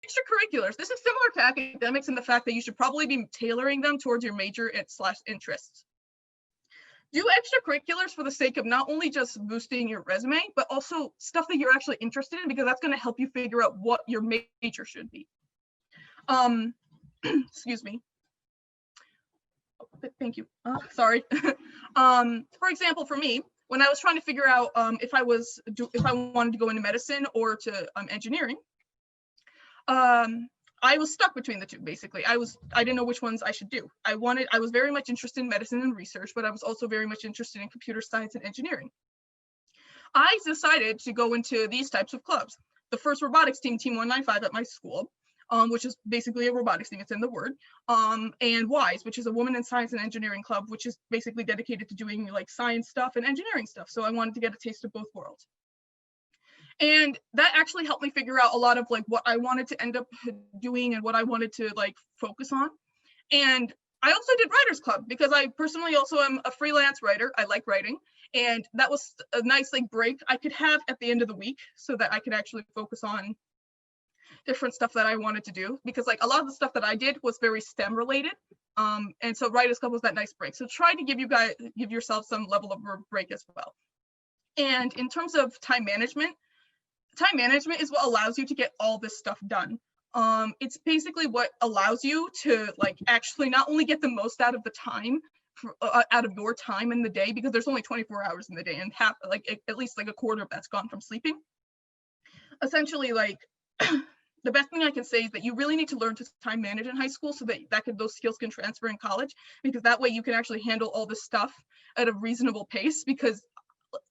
extracurriculars. This is similar to academics in the fact that you should probably be tailoring them towards your major / interests. Do extracurriculars for the sake of not only just boosting your resume, but also stuff that you're actually interested in, because that's going to help you figure out what your major should be. Excuse me. Thank you. Sorry. For example, for me, when I was trying to figure out if I wanted to go into medicine or to engineering, I was stuck between the two, basically. I didn't know which ones I should do. I was very much interested in medicine and research, but I was also very much interested in computer science and engineering. I decided to go into these types of clubs. The first robotics team, Team 195 at my school, which is basically a robotics team, it's in the word, and WISE, which is a Women in Science and Engineering Club, which is basically dedicated to doing like science stuff and engineering stuff. So I wanted to get a taste of both worlds. And that actually helped me figure out a lot of like what I wanted to end up doing and what I wanted to like focus on. And I also did Writers Club because I personally also am a freelance writer. I like writing, and that was a nice like break I could have at the end of the week so that I could actually focus on different stuff that I wanted to do, because like a lot of the stuff that I did was very STEM related. And so Writers Club was that nice break. So try to give yourself some level of a break as well. And in terms of time management is what allows you to get all this stuff done. It's basically what allows you to like actually not only get the most out of the time, out of your time in the day, because there's only 24 hours in the day, and half, like at least like a quarter of that's gone from sleeping. Essentially, like the best thing I can say is that you really need to learn to time manage in high school so that those skills can transfer in college, because that way you can actually handle all this stuff at a reasonable pace. Because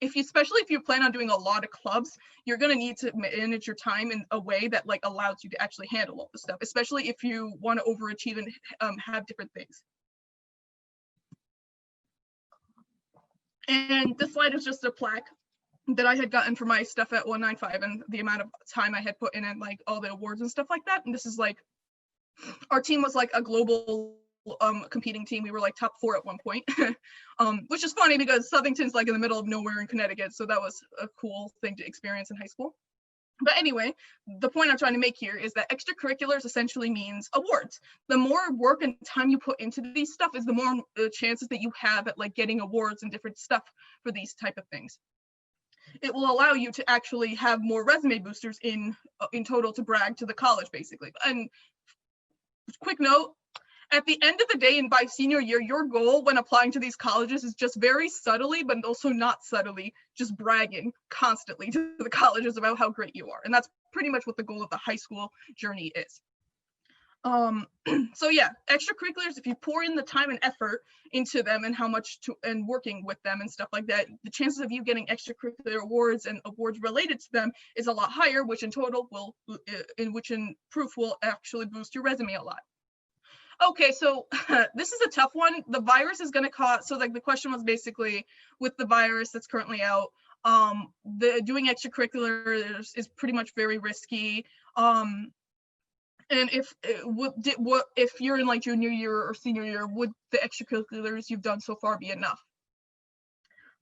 especially if you plan on doing a lot of clubs, you're going to need to manage your time in a way that like allows you to actually handle all this stuff, especially if you want to overachieve and have different things. And this slide is just a plaque that I had gotten for my stuff at 195 and the amount of time I had put in and like all the awards and stuff like that. And this is like, our team was like a global competing team. We were like top 4 at one point, which is funny because Southington's like in the middle of nowhere in Connecticut. So that was a cool thing to experience in high school. But anyway, the point I'm trying to make here is that extracurriculars essentially means awards. The more work and time you put into these stuff is the more chances that you have at like getting awards and different stuff for these type of things. It will allow you to actually have more resume boosters in total to brag to the college, basically. And quick note, at the end of the day and by senior year, your goal when applying to these colleges is just very subtly, but also not subtly, just bragging constantly to the colleges about how great you are. And that's pretty much what the goal of the high school journey is. So yeah, extracurriculars, if you pour in the time and effort into them and and working with them and stuff like that, the chances of you getting extracurricular awards and awards related to them is a lot higher, which in total will, in proof will actually boost your resume a lot. Okay, so this is a tough one. The virus is going to cause, so like the question was basically with the virus that's currently out, doing extracurriculars is pretty much very risky. And if you're in like junior year or senior year, would the extracurriculars you've done so far be enough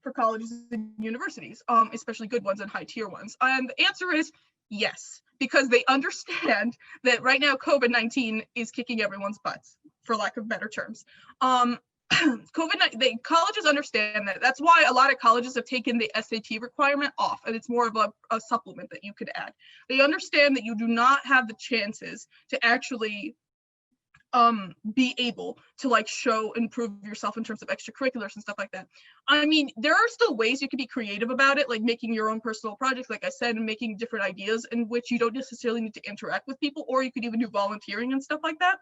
for colleges and universities, especially good ones and high tier ones? And the answer is yes, because they understand that right now COVID-19 is kicking everyone's butts, for lack of better terms. Colleges understand that. That's why a lot of colleges have taken the SAT requirement off, and it's more of a supplement that you could add. They understand that you do not have the chances to actually be able to like show and prove yourself in terms of extracurriculars and stuff like that. I mean, there are still ways you can be creative about it, like making your own personal projects, like I said, and making different ideas in which you don't necessarily need to interact with people, or you could even do volunteering and stuff like that.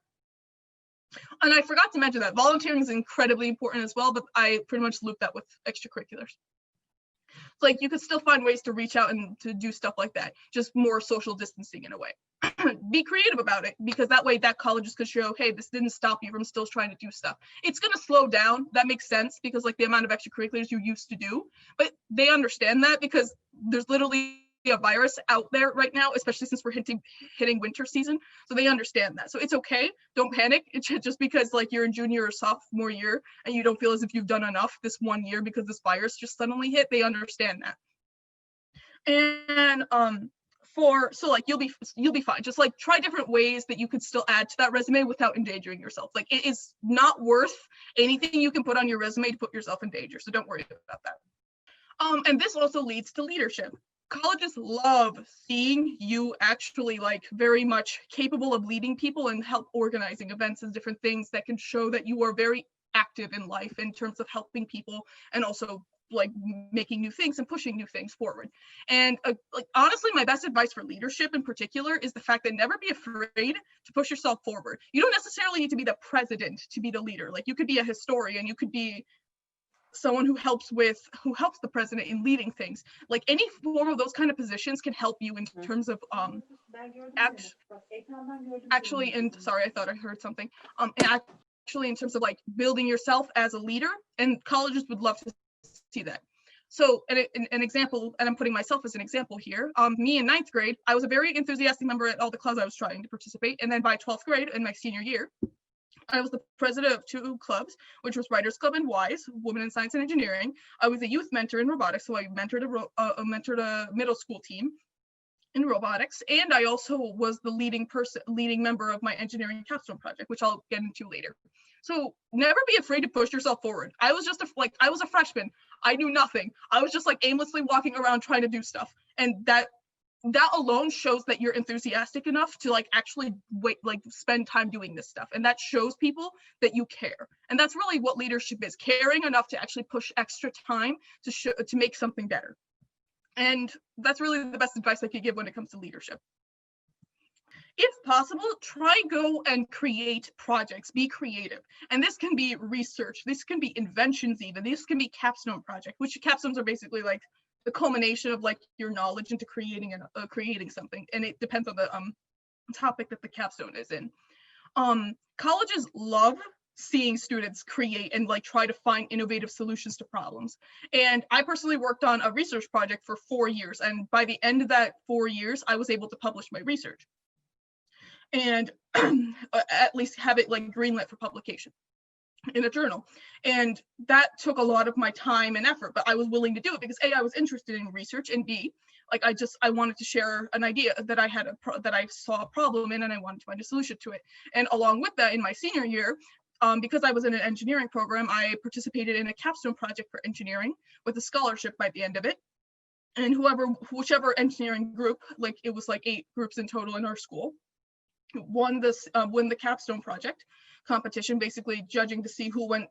And I forgot to mention that volunteering is incredibly important as well, but I pretty much looped that with extracurriculars. Like you could still find ways to reach out and to do stuff like that, just more social distancing in a way. Be creative about it, because that way that colleges could show, hey, this didn't stop you from still trying to do stuff. It's going to slow down. That makes sense, because like the amount of extracurriculars you used to do, but they understand that because there's literally a virus out there right now, especially since we're hitting winter season. So they understand that. So it's okay. Don't panic. It's just because like you're in junior or sophomore year and you don't feel as if you've done enough this one year because this virus just suddenly hit. They understand that. And so like you'll be fine. Just like try different ways that you could still add to that resume without endangering yourself. Like it is not worth anything you can put on your resume to put yourself in danger. So don't worry about that. And this also leads to leadership. Colleges love seeing you actually like very much capable of leading people and help organizing events and different things that can show that you are very active in life in terms of helping people and also like making new things and pushing new things forward. And like honestly, my best advice for leadership in particular is the fact that never be afraid to push yourself forward. You don't necessarily need to be the president to be the leader. Like you could be a historian, you could be someone who helps the president in leading things. Like any form of those kind of positions can help you in terms of actually, and sorry, I thought I heard something. Actually in terms of like building yourself as a leader, and colleges would love to see that. So an example, and I'm putting myself as an example here, me in 9th grade, I was a very enthusiastic member at all the clubs I was trying to participate. And then by 12th grade in my senior year, I was the president of 2 clubs, which was Writers Club and WISE, Women in Science and Engineering. I was a youth mentor in robotics, so I mentored a middle school team in robotics, and I also was the leading member of my engineering capstone project, which I'll get into later. So never be afraid to push yourself forward. I was just I was a freshman. I knew nothing. I was just like aimlessly walking around trying to do stuff, and that alone shows that you're enthusiastic enough to like actually spend time doing this stuff. And that shows people that you care. And that's really what leadership is, caring enough to actually push extra time to make something better. And that's really the best advice I could give when it comes to leadership. If possible, try go and create projects, be creative. And this can be research, this can be inventions even, this can be capstone project, which capstones are basically like the culmination of like your knowledge into creating something, and it depends on the topic that the capstone is in. Colleges love seeing students create and like try to find innovative solutions to problems. And I personally worked on a research project for 4 years, and by the end of that 4 years, I was able to publish my research and at least have it like greenlit for publication in a journal. And that took a lot of my time and effort, but I was willing to do it because A, I was interested in research, and B, like I wanted to share an idea that I had that I saw a problem in, and I wanted to find a solution to it. And along with that, in my senior year, because I was in an engineering program, I participated in a capstone project for engineering with a scholarship by the end of it. And whichever engineering group, like it was like 8 groups in total in our school, won the capstone project competition, basically judging to see who went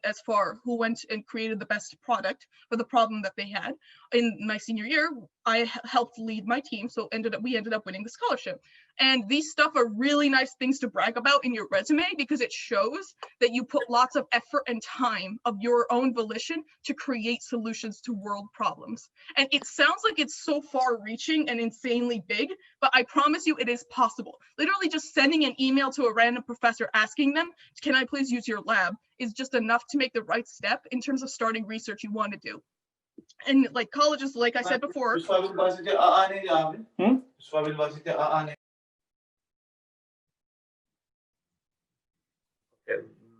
and created the best product for the problem that they had. In my senior year, I helped lead my team, so we ended up winning the scholarship. And these stuff are really nice things to brag about in your resume because it shows that you put lots of effort and time of your own volition to create solutions to world problems. And it sounds like it's so far-reaching and insanely big, but I promise you it is possible. Literally just sending an email to a random professor asking them, can I please use your lab, is just enough to make the right step in terms of starting research you want to do. And like colleges, like I said before.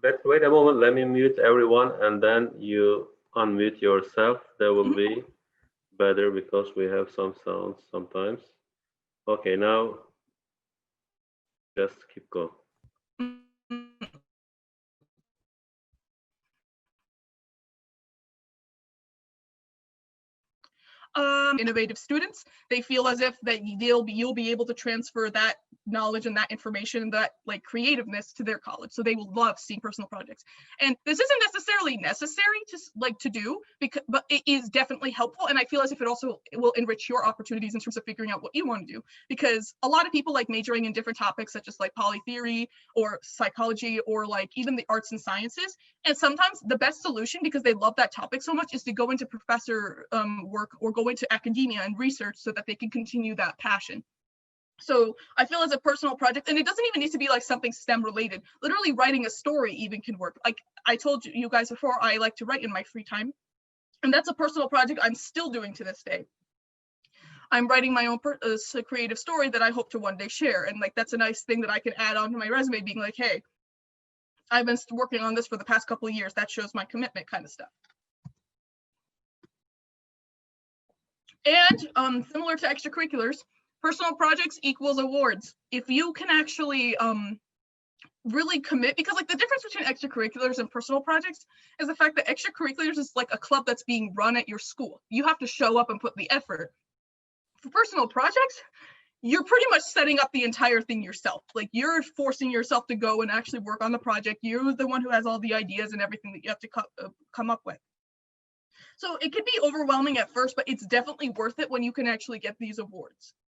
But wait a moment, let me mute everyone and then you unmute yourself. That will be better because we have some sounds sometimes. Okay, now just keep going. Innovative students, they feel as if that you'll be able to transfer that knowledge and that information and that like creativeness to their college, so they will love seeing personal projects. And this isn't necessarily necessary to do, but it is definitely helpful, and I feel as if it will enrich your opportunities in terms of figuring out what you want to do, because a lot of people like majoring in different topics such as like poly theory or psychology or like even the arts and sciences, and sometimes the best solution, because they love that topic so much, is to go into professor work or go into academia and research so that they can continue that passion. So I feel as a personal project, and it doesn't even need to be like something STEM related, literally writing a story even can work. Like I told you guys before, I like to write in my free time, and that's a personal project I'm still doing to this day. I'm writing my own creative story that I hope to one day share, and like that's a nice thing that I can add onto my resume, being like, hey, I've been working on this for the past couple of years. That shows my commitment, kind of stuff. And similar to extracurriculars, Personal projects equals awards. If you can actually really commit, because like the difference between extracurriculars and personal projects is the fact that extracurriculars is like a club that's being run at your school. You have to show up and put the effort. For personal projects, you're pretty much setting up the entire thing yourself. Like you're forcing yourself to go and actually work on the project. You're the one who has all the ideas and everything that you have to come up with. So it can be overwhelming at first, but it's definitely worth it when you can actually get these awards.